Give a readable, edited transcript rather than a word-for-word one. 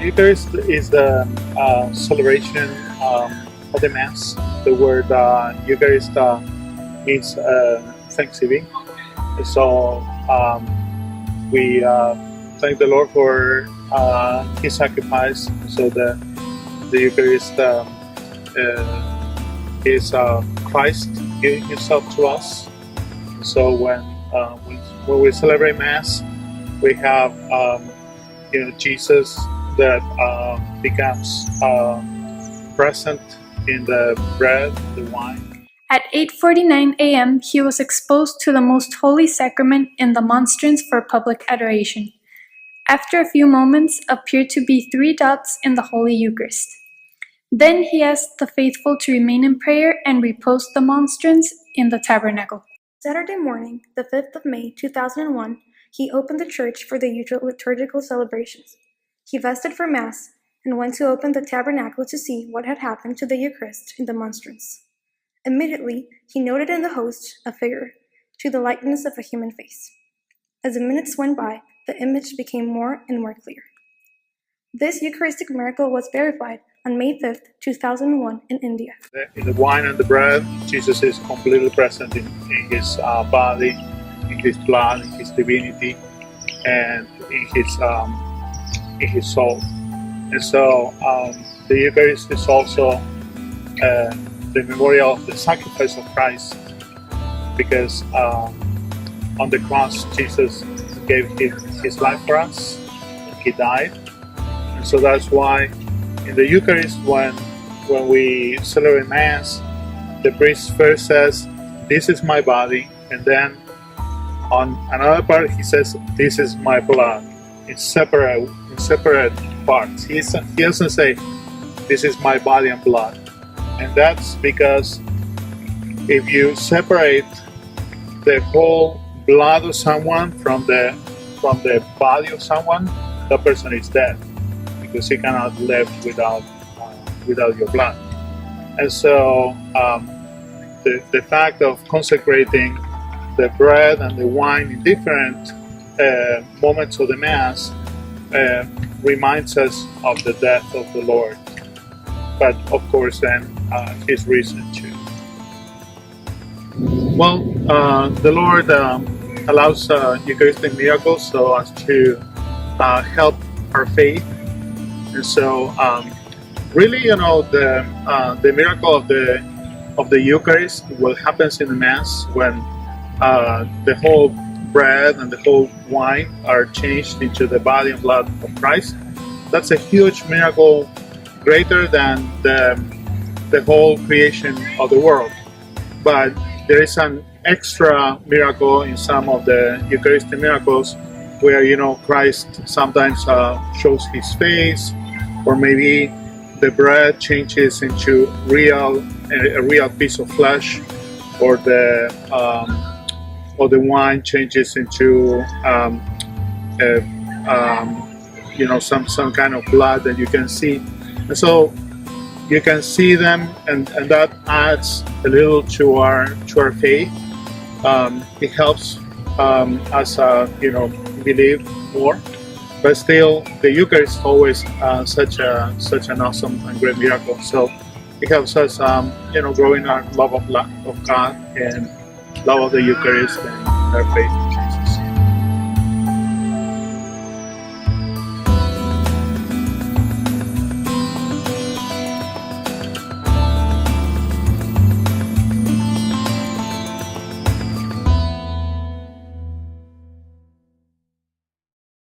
Eucharist is the celebration of the Mass. The word Eucharist means thanksgiving. So we thank the Lord for His sacrifice. So the Eucharist is Christ giving Himself to us. So when we celebrate Mass, we have Jesus that becomes present in the bread, the wine. At 8:49 a.m., he was exposed to the Most Holy Sacrament in the monstrance for public adoration. After a few moments, appeared to be 3 dots in the Holy Eucharist. Then he asked the faithful to remain in prayer and repose the monstrance in the tabernacle. Saturday morning, the 5th of May, 2001, he opened the church for the liturgical celebrations. He vested for Mass and went to open the tabernacle to see what had happened to the Eucharist in the monstrance. Immediately, he noted in the host a figure, to the likeness of a human face. As the minutes went by, the image became more and more clear. This Eucharistic miracle was verified on May 5th, 2001 in India. In the wine and the bread, Jesus is completely present in His body, in His blood, in His divinity, and in His soul. And so the Eucharist is also the memorial of the sacrifice of Christ, because on the cross Jesus gave His life for us. He died, and so that's why in the Eucharist, when we celebrate Mass, the priest first says, "This is my body," and then on another part he says, "This is my blood," in separate parts. He doesn't say, "This is my body and blood," and that's because if you separate the whole blood of someone from the body of someone, that person is dead, because he cannot live without your blood. And so the fact of consecrating the bread and the wine in different moments of the Mass reminds us of the death of the Lord, but of course then His risen too. Well, the Lord allows Eucharistic miracles so as to help our faith. And so really, the miracle of the Eucharist, what happens in the Mass when the whole bread and the whole wine are changed into the body and blood of Christ, that's a huge miracle, greater than the whole creation of the world. But there is an extra miracle in some of the Eucharistic miracles where Christ sometimes shows His face, or maybe the bread changes into a real piece of flesh, or the wine changes into some kind of blood that you can see. And so you can see them, and that adds a little to our faith. It helps us believe more. But still, the Eucharist is always such an awesome and great miracle. So it helps us, grow in our love of God and love of the Eucharist and our faith.